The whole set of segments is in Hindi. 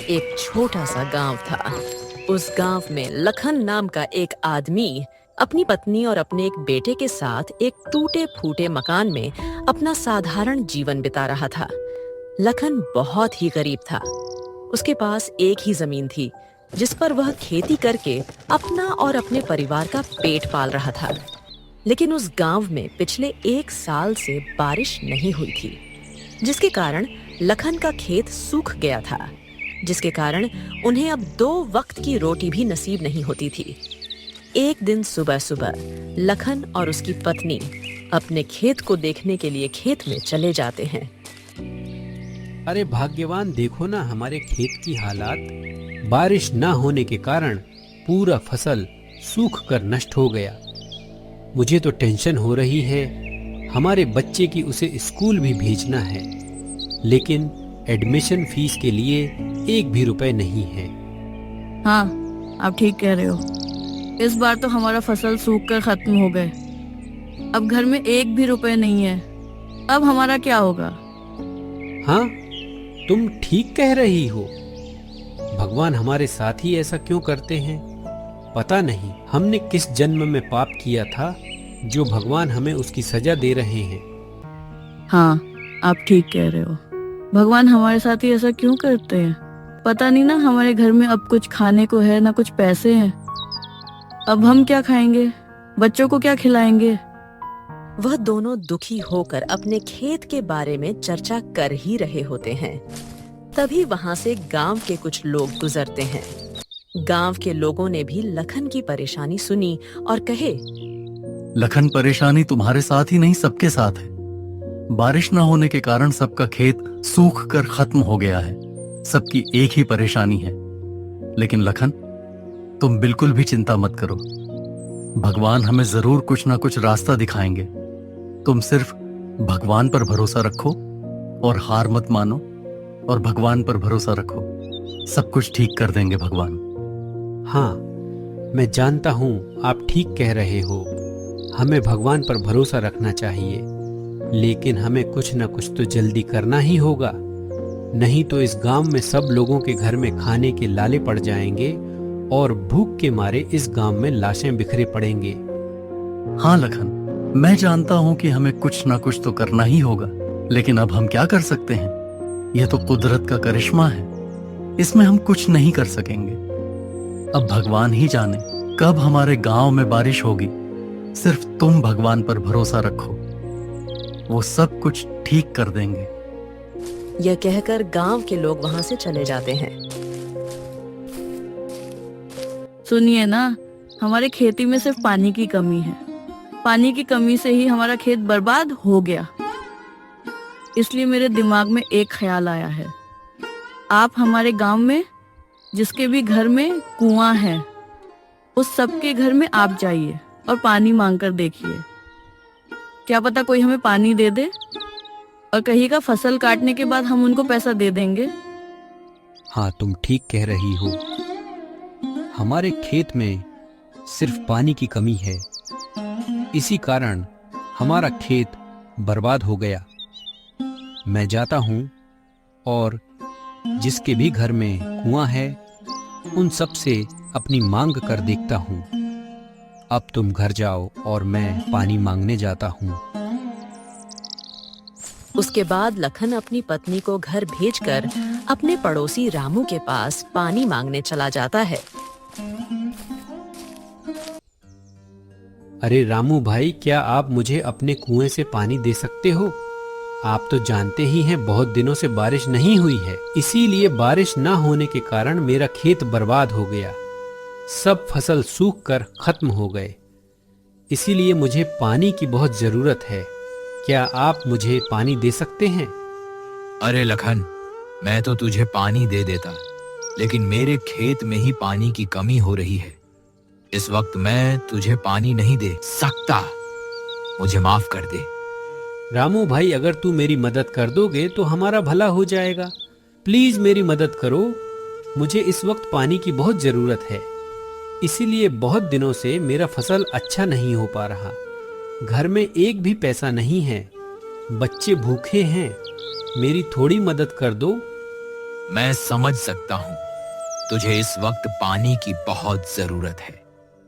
एक छोटा सा गांव था। उस गांव में लखन नाम का एक आदमी अपनी पत्नी और अपने एक बेटे के साथ एक टूटे फूटे मकान में अपना साधारण जीवन बिता रहा था। लखन बहुत ही गरीब था। उसके पास एक ही जमीन थी जिस पर वह खेती करके अपना और अपने परिवार का पेट पाल रहा था। लेकिन उस गांव में पिछले 1 साल से बारिश नहीं हुई थी, जिसके कारण लखन का खेत सूख गया था, जिसके कारण उन्हें अब 2 वक्त की रोटी भी नसीब नहीं होती थी। एक दिन सुबह सुबह लखन और उसकी पत्नी अपने खेत को देखने के लिए खेत में चले जाते हैं। अरे भाग्यवान, देखो ना हमारे खेत की हालात। बारिश ना होने के कारण पूरा फसल सूख कर नष्ट हो गया। मुझे तो टेंशन हो रही है। हमारे बच्चे की उसे स्कूल भी भेजना है, लेकिन एडमिशन फीस के लिए 1 भी रुपए नहीं है। हाँ, आप ठीक कह रहे हो। इस बार तो हमारा फसल सूख कर खत्म हो गए। अब घर में 1 भी रुपए नहीं है। अब हमारा क्या होगा? हाँ, तुम ठीक कह रही हो। भगवान हमारे साथ ही ऐसा क्यों करते हैं? पता नहीं हमने किस जन्म में पाप किया था जो भगवान हमें उसकी सजा दे रहे हैं। हाँ, आप ठीक कह रहे हो। भगवान हमारे साथ ही ऐसा क्यों करते हैं? पता नहीं ना, हमारे घर में अब कुछ खाने को है ना कुछ पैसे हैं। अब हम क्या खाएंगे? बच्चों को क्या खिलाएंगे? वह दोनों दुखी होकर अपने खेत के बारे में चर्चा कर ही रहे होते हैं। तभी वहां से गांव के कुछ लोग गुजरते हैं। गांव के लोगों ने भी लखन की परेशानी सुनी और कहे, लखन, परेशानी तुम्हारे साथ ही नहीं सबके साथ है। बारिश न होने के कारण सबका खेत सूख कर खत्म हो गया है। सबकी एक ही परेशानी है। लेकिन लखन, तुम बिल्कुल भी चिंता मत करो। भगवान हमें जरूर कुछ ना कुछ रास्ता दिखाएंगे। तुम सिर्फ भगवान पर भरोसा रखो और हार मत मानो, और भगवान पर भरोसा रखो। सब कुछ ठीक कर देंगे भगवान। हाँ, मैं जानता हूँ आप ठीक कह रहे हो। हमें भगवान पर भरोसा रखना चाहिए, लेकिन हमें कुछ न कुछ तो जल्दी करना ही होगा। नहीं तो इस गांव में सब लोगों के घर में खाने के लाले पड़ जाएंगे और भूख के मारे इस गांव में लाशें बिखरे पड़ेंगे। हाँ लखन, मैं जानता हूं कि हमें कुछ ना कुछ तो करना ही होगा, लेकिन अब हम क्या कर सकते हैं? यह तो कुदरत का करिश्मा है। इसमें हम कुछ नहीं कर सकेंगे। अब भगवान ही जाने कब हमारे गांव में बारिश होगी। सिर्फ तुम भगवान पर भरोसा रखो, वो सब कुछ ठीक कर देंगे। यह कहकर गांव के लोग वहां से चले जाते हैं। सुनिए ना, हमारे खेती में सिर्फ पानी की कमी है। पानी की कमी से ही हमारा खेत बर्बाद हो गया। इसलिए मेरे दिमाग में एक ख्याल आया है। आप हमारे गांव में जिसके भी घर में कुआं है, उस सबके घर में आप जाइए और पानी मांग कर देखिए। क्या पता कोई हमें पानी दे दे, और कहिएगा फसल काटने के बाद हम उनको पैसा दे देंगे। हाँ, तुम ठीक कह रही हो। हमारे खेत में सिर्फ पानी की कमी है। इसी कारण हमारा खेत बर्बाद हो गया। मैं जाता हूँ और जिसके भी घर में कुआं है उन सब से अपनी मांग कर देखता हूँ। अब तुम घर जाओ और मैं पानी मांगने जाता हूँ। उसके बाद लखन अपनी पत्नी को घर भेजकर अपने पड़ोसी रामू के पास पानी मांगने चला जाता है। अरे रामू भाई, क्या आप मुझे अपने कुएं से पानी दे सकते हो? आप तो जानते ही हैं बहुत दिनों से बारिश नहीं हुई है, इसीलिए बारिश ना होने के कारण मेरा खेत बर्बाद हो गया। सब फसल सूख कर खत्म हो गए। इसीलिए मुझे पानी की बहुत जरूरत है। क्या आप मुझे पानी दे सकते हैं? अरे लखन, मैं तो तुझे पानी दे देता, लेकिन मेरे खेत में ही पानी की कमी हो रही है। इस वक्त मैं तुझे पानी नहीं दे सकता। मुझे माफ कर दे। रामू भाई, अगर तू मेरी मदद कर दोगे तो हमारा भला हो जाएगा। प्लीज मेरी मदद करो। मुझे इस वक्त पानी की बहुत जरूरत है। इसीलिए बहुत दिनों से मेरा फसल अच्छा नहीं हो पा रहा। घर में एक भी पैसा नहीं है। बच्चे भूखे हैं। मेरी थोड़ी मदद कर दो। मैं समझ सकता हूँ तुझे इस वक्त पानी की बहुत जरूरत है,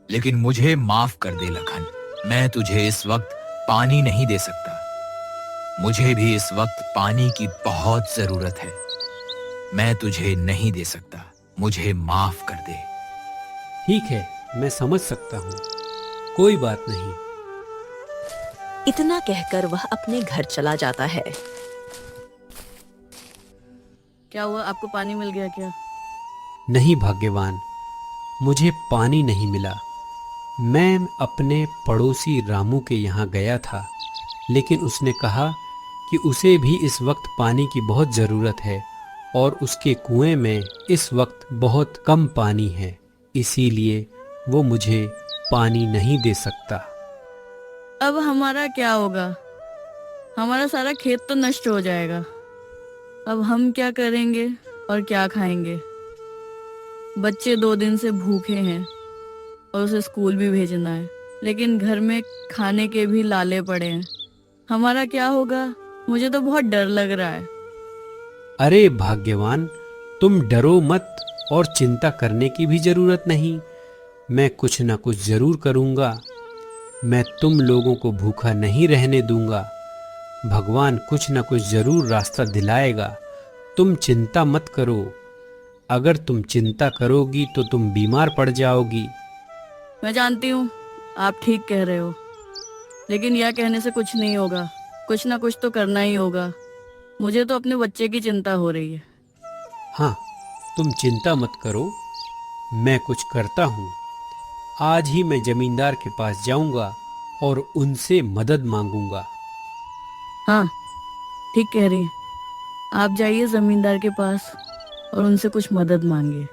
लेकिन मुझे माफ कर दे लखन। मैं तुझे इस वक्त पानी नहीं दे सकता। मुझे भी इस वक्त पानी की बहुत जरूरत है। मैं तुझे नहीं दे सकता। मुझे माफ कर दे। ठीक है, मैं समझ सकता हूँ, कोई बात नहीं। इतना कहकर वह अपने घर चला जाता है। क्या हुआ, आपको पानी मिल गया क्या? नहीं भाग्यवान, मुझे पानी नहीं मिला। मैं अपने पड़ोसी रामू के यहाँ गया था, लेकिन उसने कहा कि उसे भी इस वक्त पानी की बहुत ज़रूरत है और उसके कुएं में इस वक्त बहुत कम पानी है, इसीलिए वो मुझे पानी नहीं दे सकता। अब हमारा क्या होगा? हमारा सारा खेत तो नष्ट हो जाएगा। अब हम क्या करेंगे और क्या खाएंगे? बच्चे 2 दिन से भूखे हैं और उसे स्कूल भी भेजना है, लेकिन घर में खाने के भी लाले पड़े हैं। हमारा क्या होगा? मुझे तो बहुत डर लग रहा है। अरे भाग्यवान, तुम डरो मत और चिंता करने की भी जरूरत नहीं। मैं कुछ ना कुछ जरूर करूँगा। मैं तुम लोगों को भूखा नहीं रहने दूंगा। भगवान कुछ ना कुछ जरूर रास्ता दिलाएगा। तुम चिंता मत करो। अगर तुम चिंता करोगी तो तुम बीमार पड़ जाओगी। मैं जानती हूँ आप ठीक कह रहे हो, लेकिन यह कहने से कुछ नहीं होगा। कुछ ना कुछ तो करना ही होगा। मुझे तो अपने बच्चे की चिंता हो रही है। हाँ, तुम चिंता मत करो, मैं कुछ करता हूँ। आज ही मैं जमींदार के पास जाऊंगा और उनसे मदद मांगूंगा। हाँ, ठीक कह रही हैं। आप जाइए जमींदार के पास और उनसे कुछ मदद मांगिए।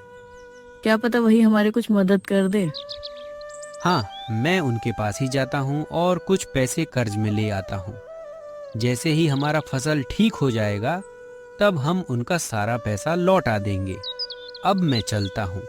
क्या पता वही हमारे कुछ मदद कर दे। हाँ, मैं उनके पास ही जाता हूँ और कुछ पैसे कर्ज में ले आता हूँ। जैसे ही हमारा फसल ठीक हो जाएगा, तब हम उनका सारा पैसा लौटा देंगे। अब मैं चलता हूँ।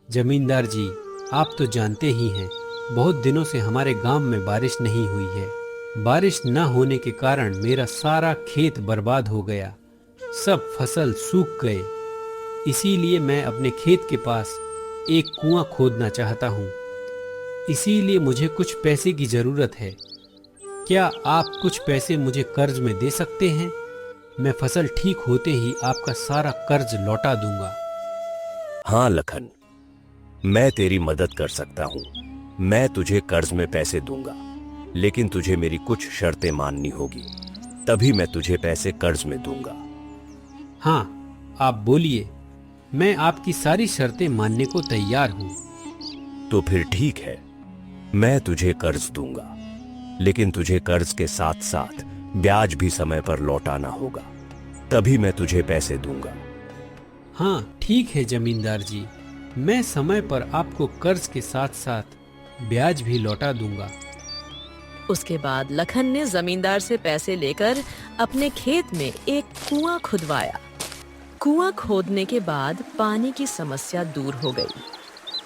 जमींदार जी, आप तो जानते ही हैं, बहुत दिनों से हमारे गांव में बारिश नहीं हुई है। बारिश न होने के कारण मेरा सारा खेत बर्बाद हो गया। सब फसल सूख गए। इसीलिए मैं अपने खेत के पास एक कुआं खोदना चाहता हूँ। इसीलिए मुझे कुछ पैसे की ज़रूरत है। क्या आप कुछ पैसे मुझे कर्ज में दे सकते हैं? मैं फसल ठीक होते ही आपका सारा कर्ज लौटा दूंगा। हाँ लखन, मैं तेरी मदद कर सकता हूँ। मैं तुझे कर्ज में पैसे दूंगा, लेकिन तुझे मेरी कुछ शर्तें माननी होगी, तभी मैं तुझे पैसे कर्ज में दूंगा। हाँ, आप बोलिए, मैं आपकी सारी शर्तें मानने को तैयार हूँ। तो फिर ठीक है, मैं तुझे कर्ज दूंगा, लेकिन तुझे कर्ज के साथ साथ ब्याज भी समय पर लौटाना होगा, तभी मैं तुझे पैसे दूंगा। हाँ, ठीक है जमींदार जी, मैं समय पर आपको कर्ज के साथ साथ ब्याज भी लौटा दूंगा। उसके बाद लखन ने जमींदार से पैसे लेकर अपने खेत में एक कुआं खुदवाया। कुआं खोदने के बाद पानी की समस्या दूर हो गई।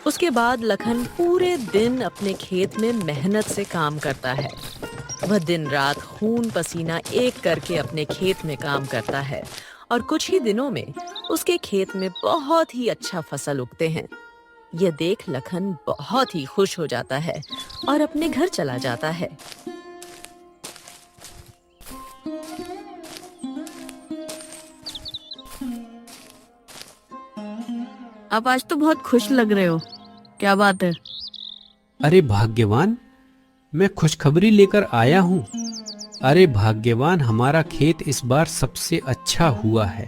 उसके बाद लखन पूरे दिन अपने खेत में मेहनत से काम करता है। वह दिन रात खून पसीना एक करके अपने खेत में काम करता है और कुछ ही दिनों में उसके खेत में बहुत ही अच्छा फसल उगते हैं। यह देख लखन बहुत ही खुश हो जाता है और अपने घर चला जाता है। आप आज तो बहुत खुश लग रहे हो, क्या बात है? अरे भाग्यवान, मैं खुशखबरी लेकर आया हूँ। अरे भाग्यवान, हमारा खेत इस बार सबसे अच्छा हुआ है।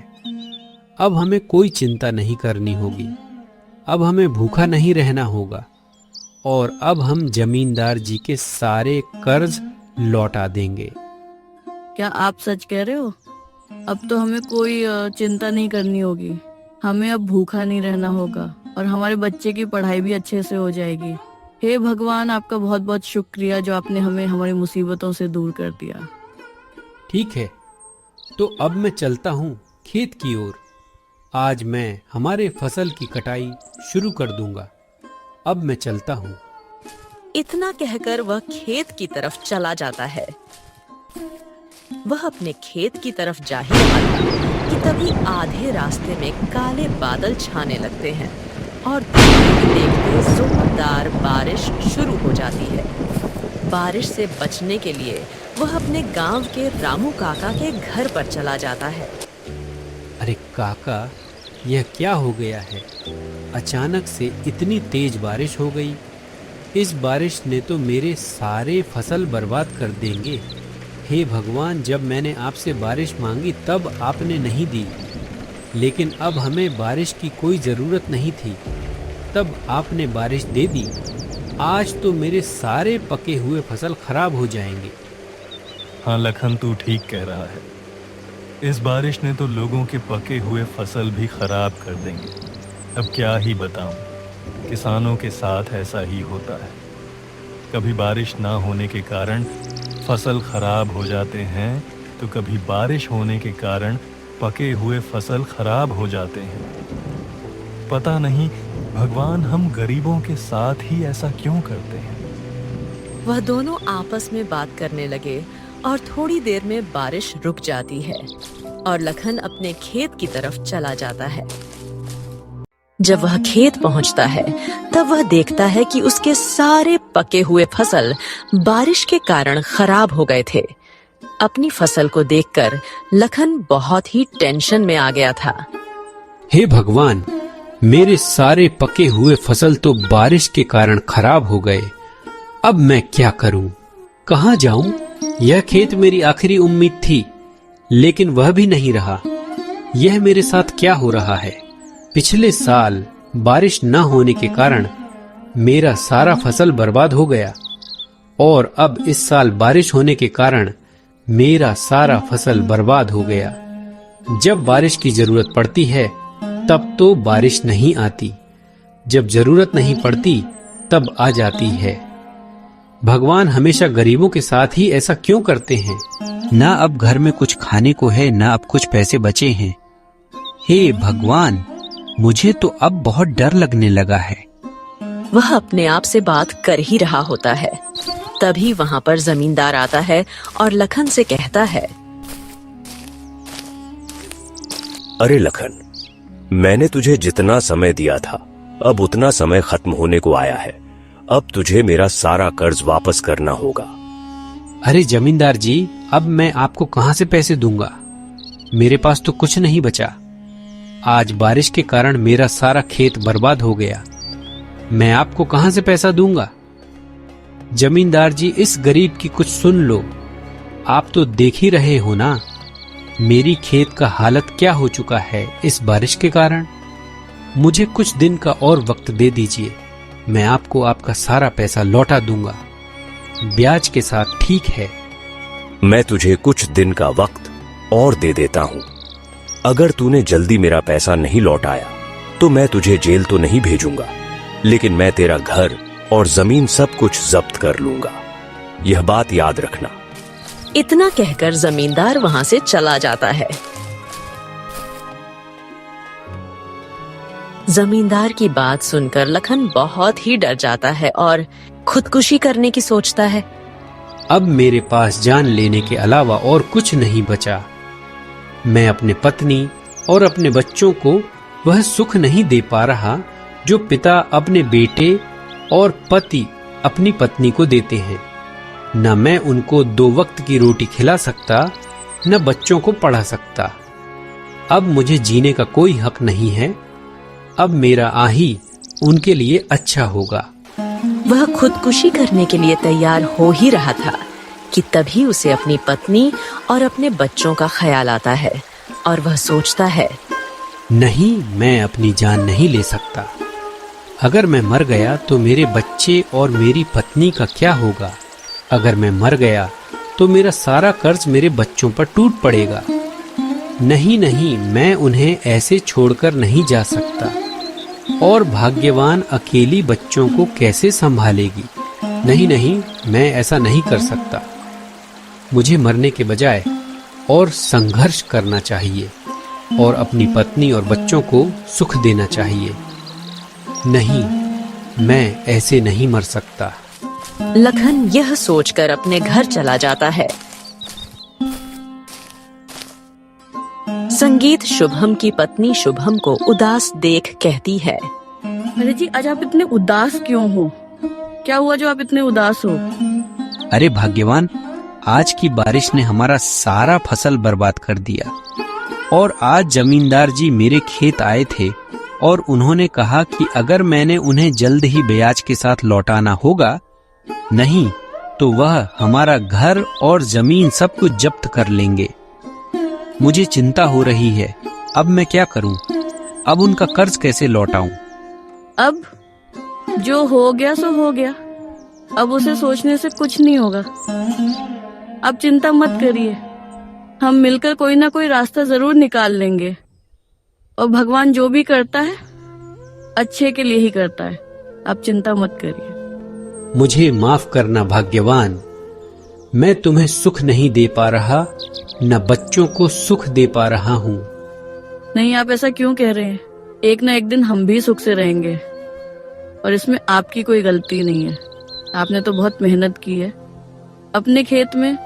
अब हमें कोई चिंता नहीं करनी होगी। अब हमें भूखा नहीं रहना होगा और अब हम जमींदार जी के सारे कर्ज लौटा देंगे। क्या आप सच कह रहे हो? अब तो हमें कोई चिंता नहीं करनी होगी। हमें अब भूखा नहीं रहना होगा और हमारे बच्चे की पढ़ाई भी अच्छे से हो जाएगी। हे भगवान, आपका बहुत बहुत शुक्रिया जो आपने हमें हमारी मुसीबतों से दूर कर दिया। ठीक है, तो अब मैं चलता हूँ खेत की ओर। आज मैं हमारे फसल की कटाई शुरू कर दूंगा। अब मैं चलता हूँ। इतना कहकर वह खेत की तरफ चला जाता है। वह अपने खेत की तरफ जा ही रहा था कि तभी आधे रास्ते में काले बादल छाने लगते हैं और देखते ही देखते जोरदार बारिश शुरू हो जाती है। बारिश से बचने के लिए वह अपने गांव के रामू काका के घर पर चला जाता है। अरे काका, यह क्या हो गया है? अचानक से इतनी तेज बारिश हो गई। इस बारिश ने तो मेरे सारे फसल बर्बाद कर देंगे। हे भगवान, जब मैंने आपसे बारिश मांगी तब आपने नहीं दी, लेकिन अब हमें बारिश की कोई ज़रूरत नहीं थी, तब आपने बारिश दे दी। आज तो मेरे सारे पके हुए फसल खराब हो जाएंगे। हाँ लखन, तू ठीक कह रहा है। इस बारिश ने तो लोगों के पके हुए फसल भी खराब कर देंगे। अब क्या ही बताऊं, किसानों के साथ ऐसा ही होता है। कभी बारिश ना होने के कारण फसल खराब हो जाते हैं, तो कभी बारिश होने के कारण पके हुए फसल खराब हो जाते हैं। पता नहीं भगवान हम गरीबों के साथ ही ऐसा क्यों करते हैं। वह दोनों आपस में बात करने लगे और थोड़ी देर में बारिश रुक जाती है और लखन अपने खेत की तरफ चला जाता है। जब वह खेत पहुंचता है तब वह देखता है कि उसके सारे पके हुए फसल बारिश के कारण खराब हो गए थे। अपनी फसल को देखकर लखन बहुत ही टेंशन में आ गया था। हे भगवान, मेरे सारे पके हुए फसल तो बारिश के कारण खराब हो गए। अब मैं क्या करूं? कहां जाऊं? यह खेत मेरी आखिरी उम्मीद थी, लेकिन वह भी नहीं रहा। यह मेरे साथ क्या हो रहा है? पिछले साल बारिश न होने के कारण मेरा सारा फसल बर्बाद हो गया और अब इस साल बारिश होने के कारण मेरा सारा फसल बर्बाद हो गया। जब बारिश की जरूरत पड़ती है तब तो बारिश नहीं आती, जब जरूरत नहीं पड़ती तब आ जाती है। भगवान हमेशा गरीबों के साथ ही ऐसा क्यों करते हैं? ना अब घर में कुछ खाने को है, ना अब कुछ पैसे बचे हैं। हे भगवान, मुझे तो अब बहुत डर लगने लगा है। वह अपने आप से बात कर ही रहा होता है, तभी वहां पर जमींदार आता है और लखन से कहता है, अरे लखन, मैंने तुझे जितना समय दिया था अब उतना समय खत्म होने को आया है। अब तुझे मेरा सारा कर्ज वापस करना होगा। अरे जमींदार जी, अब मैं आपको कहां से पैसे दूंगा? मेरे पास तो कुछ नहीं बचा। आज बारिश के कारण मेरा सारा खेत बर्बाद हो गया। मैं आपको कहां से पैसा दूंगा? जमींदार जी, इस गरीब की कुछ सुन लो। आप तो देख ही रहे हो ना, मेरी खेत का हालत क्या हो चुका है इस बारिश के कारण। मुझे कुछ दिन का और वक्त दे दीजिए, मैं आपको आपका सारा पैसा लौटा दूंगा, ब्याज के साथ, ठीक है? मैं तुझे कुछ दिन का वक्त और दे देता हूं। अगर तूने जल्दी मेरा पैसा नहीं लौटाया तो मैं तुझे जेल तो नहीं भेजूंगा, लेकिन मैं तेरा घर और जमीन सब कुछ जब्त कर लूंगा। यह बात याद रखना। इतना कहकर जमींदार वहां से चला जाता है। जमींदार की बात सुनकर लखन बहुत ही डर जाता है और खुदकुशी करने की सोचता है। अब मेरे पास जान लेने के अलावा और कुछ नहीं बचा। मैं अपने पत्नी और अपने बच्चों को वह सुख नहीं दे पा रहा जो पिता अपने बेटे और पति अपनी पत्नी को देते हैं। न मैं उनको 2 वक्त की रोटी खिला सकता, न बच्चों को पढ़ा सकता। अब मुझे जीने का कोई हक नहीं है। अब मेरा आही उनके लिए अच्छा होगा। वह खुदकुशी करने के लिए तैयार हो ही रहा था कि तभी उसे अपनी पत्नी और अपने बच्चों का ख्याल आता है और वह सोचता है, नहीं, मैं अपनी जान नहीं ले सकता। अगर मैं मर गया तो मेरे बच्चे और मेरी पत्नी का क्या होगा? अगर मैं मर गया तो मेरा सारा कर्ज मेरे बच्चों पर टूट पड़ेगा। नहीं नहीं, मैं उन्हें ऐसे छोड़कर नहीं जा सकता। और भाग्यवान अकेली बच्चों को कैसे संभालेगी? नहीं नहीं, मैं ऐसा नहीं कर सकता। मुझे मरने के बजाय और संघर्ष करना चाहिए और अपनी पत्नी और बच्चों को सुख देना चाहिए। नहीं, मैं ऐसे नहीं मर सकता। लखन यह सोचकर अपने घर चला जाता है। संगीत शुभम की पत्नी शुभम को उदास देख कहती है, अरे जी, आज आप इतने उदास क्यों हो? क्या हुआ जो आप इतने उदास हो? अरे भाग्यवान, आज की बारिश ने हमारा सारा फसल बर्बाद कर दिया। और आज जमींदार जी मेरे खेत आए थे और उन्होंने कहा कि अगर मैंने उन्हें जल्द ही ब्याज के साथ लौटाना होगा, नहीं तो वह हमारा घर और जमीन सब कुछ जब्त कर लेंगे। मुझे चिंता हो रही है, अब मैं क्या करूं? अब उनका कर्ज कैसे लौटाऊं? अब जो हो गया सो हो गया, अब उसे सोचने से कुछ नहीं होगा। अब चिंता मत करिए, हम मिलकर कोई ना कोई रास्ता जरूर निकाल लेंगे। और भगवान जो भी करता है अच्छे के लिए ही करता है, आप चिंता मत करिए। मुझे माफ करना भाग्यवान, मैं तुम्हें सुख नहीं दे पा रहा, न बच्चों को सुख दे पा रहा हूँ। नहीं, आप ऐसा क्यों कह रहे हैं? एक ना एक दिन हम भी सुख से रहेंगे और इसमें आपकी कोई गलती नहीं है। आपने तो बहुत मेहनत की है अपने खेत में।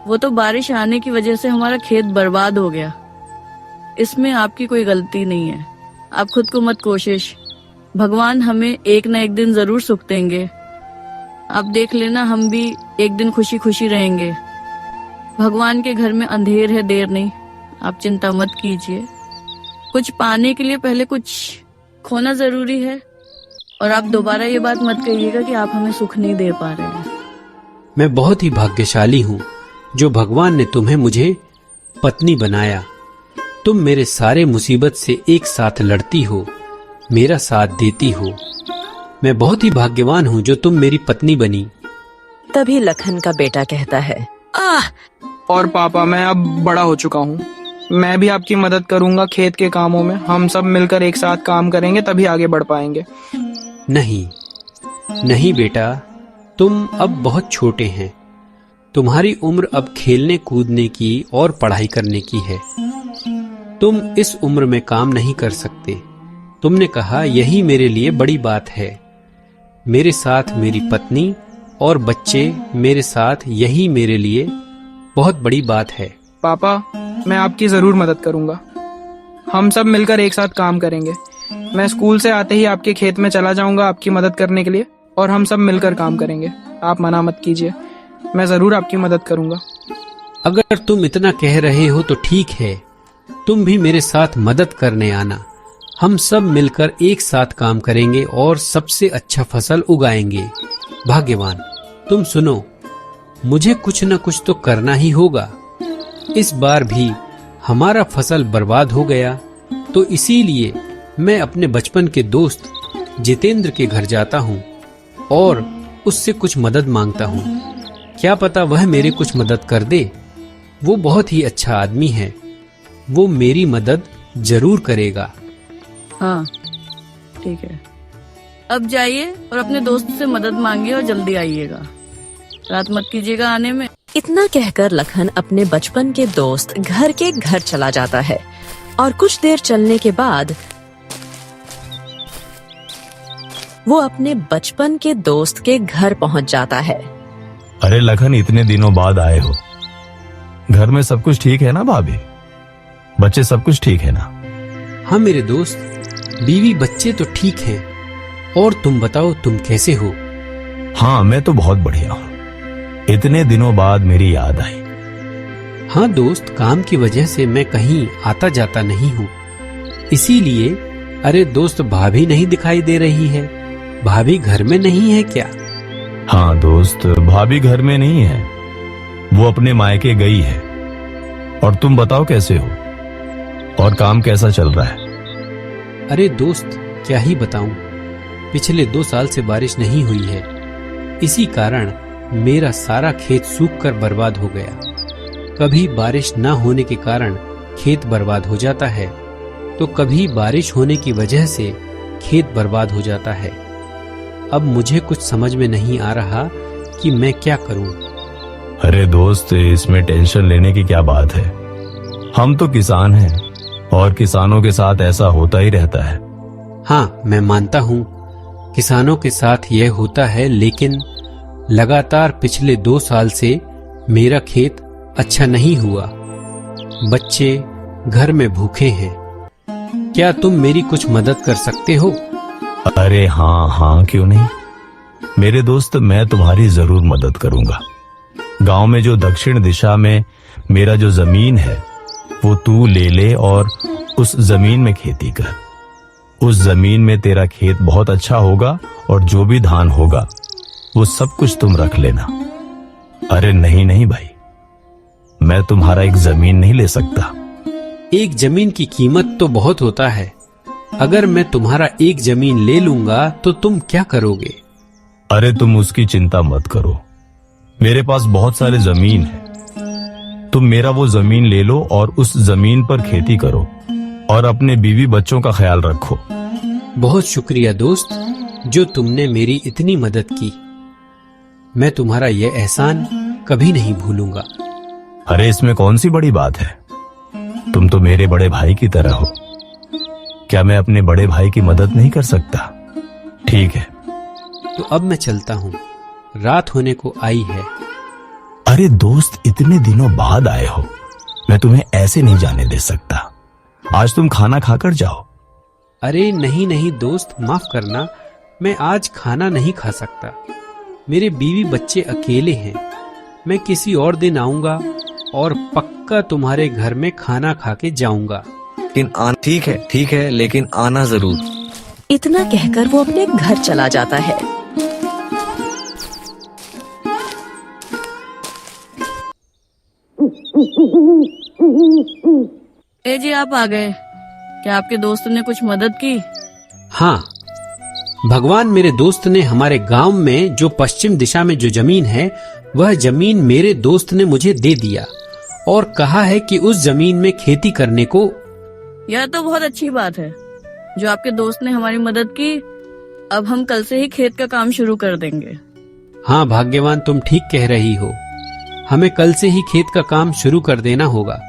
वो तो बारिश आने की वजह से हमारा खेत बर्बाद हो गया, इसमें आपकी कोई गलती नहीं है। आप खुद को मत कोशिश, भगवान हमें एक ना एक दिन जरूर सुख देंगे। आप देख लेना, हम भी एक दिन खुशी खुशी रहेंगे। भगवान के घर में अंधेर है, देर नहीं। आप चिंता मत कीजिए। कुछ पाने के लिए पहले कुछ खोना जरूरी है। और आप दोबारा ये बात मत कहिएगा कि आप हमें सुख नहीं दे पा रहे हैं। मैं बहुत ही भाग्यशाली हूँ जो भगवान ने तुम्हें मुझे पत्नी बनाया। तुम मेरे सारे मुसीबत से एक साथ लड़ती हो, मेरा साथ देती हो। मैं बहुत ही भाग्यवान हूँ जो तुम मेरी पत्नी बनी। तभी लखन का बेटा कहता है, आह! और पापा, मैं अब बड़ा हो चुका हूँ, मैं भी आपकी मदद करूंगा खेत के कामों में। हम सब मिलकर एक साथ काम करेंगे, तभी आगे बढ़ पाएंगे। नहीं नहीं बेटा, तुम अब बहुत छोटे हैं। तुम्हारी उम्र अब खेलने कूदने की और पढ़ाई करने की है। तुम इस उम्र में काम नहीं कर सकते। तुमने कहा, यही मेरे लिए बड़ी बात है। मेरे साथ मेरी पत्नी और बच्चे मेरे साथ, यही मेरे लिए बहुत बड़ी बात है। पापा, मैं आपकी जरूर मदद करूंगा। हम सब मिलकर एक साथ काम करेंगे। मैं स्कूल से आते ही आपके खेत में चला जाऊंगा आपकी मदद करने के लिए, और हम सब मिलकर काम करेंगे। आप मना मत कीजिए, मैं जरूर आपकी मदद करूंगा। अगर तुम इतना कह रहे हो तो ठीक है, तुम भी मेरे साथ मदद करने आना। हम सब मिलकर एक साथ काम करेंगे और सबसे अच्छा फसल उगाएंगे। भाग्यवान, तुम सुनो, मुझे कुछ न कुछ तो करना ही होगा। इस बार भी हमारा फसल बर्बाद हो गया, तो इसीलिए मैं अपने बचपन के दोस्त जितेंद्र के घर जाता हूँ और उससे कुछ मदद मांगता हूँ। क्या पता वह मेरी कुछ मदद कर दे। वो बहुत ही अच्छा आदमी है, वो मेरी मदद जरूर करेगा। हाँ ठीक है, अब जाइए और अपने दोस्त से मदद मांगिए और जल्दी आइएगा। रात मत कीजिएगा आने में। इतना कहकर लखन अपने बचपन के दोस्त घर के घर चला जाता है और कुछ देर चलने के बाद वो अपने बचपन के दोस्त के घर पहुंच जाता है। अरे लखन, इतने दिनों बाद आए हो। घर में सब कुछ ठीक है ना भाभी? बच्चे सब कुछ ठीक है ना? हाँ मेरे दोस्त, बीवी बच्चे तो ठीक हैं। और तुम बताओ, तुम कैसे हो? हाँ, मैं तो बहुत बढ़िया हूँ। इतने दिनों बाद मेरी याद आई। हाँ दोस्त, काम की वजह से मैं कहीं आता जाता नहीं हूँ, इसीलिए। अरे दोस्त, भाभी नहीं दिखाई दे रही है। भाभी घर में नहीं है क्या? हाँ दोस्त, भाभी घर में नहीं है, वो अपने मायके गई है। और तुम बताओ कैसे हो, और काम कैसा चल रहा है? अरे दोस्त, क्या ही बताऊं, पिछले 2 साल से बारिश नहीं हुई है। इसी कारण मेरा सारा खेत सूख कर बर्बाद हो गया। कभी बारिश न होने के कारण खेत बर्बाद हो जाता है, तो कभी बारिश होने की वजह से खेत बर्बाद हो जाता है। अब मुझे कुछ समझ में नहीं आ रहा कि मैं क्या करूं। अरे दोस्त, इसमें टेंशन लेने की क्या बात है? हम तो किसान हैं और किसानों के साथ ऐसा होता ही रहता है। हाँ, मैं मानता हूँ किसानों के साथ यह होता है, लेकिन लगातार पिछले 2 साल से मेरा खेत अच्छा नहीं हुआ। बच्चे घर में भूखे हैं। क्या तुम मेरी कुछ मदद कर सकते हो? अरे हाँ हाँ, क्यों नहीं। मेरे दोस्त, मैं तुम्हारी जरूर मदद करूंगा। गांव में जो दक्षिण दिशा में मेरा जो जमीन है वो तू ले ले और उस जमीन में खेती कर। उस जमीन में तेरा खेत बहुत अच्छा होगा और जो भी धान होगा वो सब कुछ तुम रख लेना। अरे नहीं नहीं भाई, मैं तुम्हारा एक जमीन नहीं ले सकता। एक जमीन की कीमत तो बहुत होता है। अगर मैं तुम्हारा एक जमीन ले लूंगा तो तुम क्या करोगे? अरे तुम उसकी चिंता मत करो, मेरे पास बहुत सारे जमीन है। तुम मेरा वो जमीन ले लो और उस जमीन पर खेती करो और अपने बीवी बच्चों का ख्याल रखो। बहुत शुक्रिया दोस्त, जो तुमने मेरी इतनी मदद की। मैं तुम्हारा यह एहसान कभी नहीं भूलूंगा। अरे इसमें कौन सी बड़ी बात है, तुम तो मेरे बड़े भाई की तरह हो। क्या मैं अपने बड़े भाई की मदद नहीं कर सकता? ठीक है, तो अब मैं चलता हूँ, रात होने को आई है। अरे दोस्त, इतने दिनों बाद आए हो, मैं तुम्हें ऐसे नहीं जाने दे सकता। आज तुम खाना खाकर जाओ। अरे नहीं नहीं दोस्त, माफ करना, मैं आज खाना नहीं खा सकता। मेरे बीवी बच्चे अकेले हैं। मैं किसी और दिन आऊंगा और पक्का तुम्हारे घर में खाना खा के जाऊंगा। ठीक है, लेकिन आना जरूर। इतना कहकर वो अपने घर चला जाता है। ए जी, आप आ गए। क्या आपके दोस्त ने कुछ मदद की? हाँ, भगवान मेरे दोस्त ने हमारे गांव में जो पश्चिम दिशा में जो जमीन है वह जमीन मेरे दोस्त ने मुझे दे दिया और कहा है कि उस जमीन में खेती करने को। यह तो बहुत अच्छी बात है जो आपके दोस्त ने हमारी मदद की। अब हम कल से ही खेत का काम शुरू कर देंगे। हाँ भाग्यवान, तुम ठीक कह रही हो। हमें कल से ही खेत का काम शुरू कर देना होगा।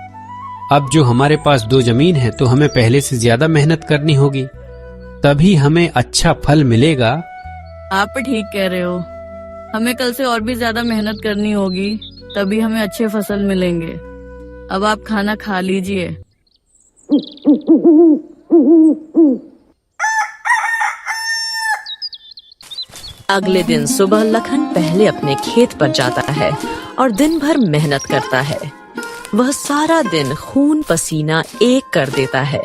अब जो हमारे पास 2 जमीन है तो हमें पहले से ज्यादा मेहनत करनी होगी, तभी हमें अच्छा फल मिलेगा। आप ठीक कह रहे हो। हमें कल से और भी ज्यादा मेहनत करनी होगी, तभी हमें अच्छे फसल मिलेंगे। अब आप खाना खा लीजिए। अगले दिन सुबह लखन पहले अपने खेत पर जाता है और दिन भर मेहनत करता है। वह सारा दिन खून पसीना एक कर देता है।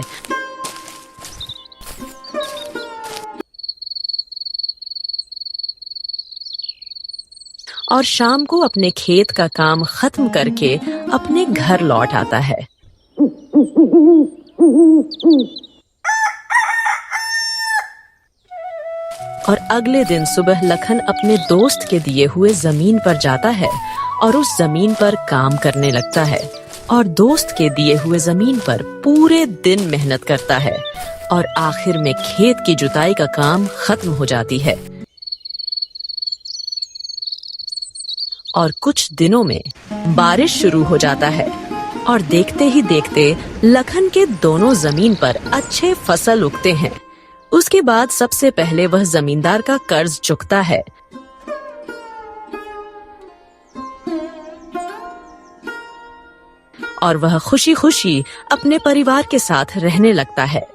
और शाम को अपने खेत का काम खत्म करके अपने घर लौट आता है। और अगले दिन सुबह लखन अपने दोस्त के दिए हुए जमीन पर जाता है और उस जमीन पर काम करने लगता है और दोस्त के दिए हुए जमीन पर पूरे दिन मेहनत करता है और आखिर में खेत की जुताई का काम खत्म हो जाती है। और कुछ दिनों में बारिश शुरू हो जाता है और देखते ही देखते लखन के दोनों जमीन पर अच्छे फसल उगते हैं। उसके बाद सबसे पहले वह जमींदार का कर्ज चुकता है और वह खुशी खुशी अपने परिवार के साथ रहने लगता है।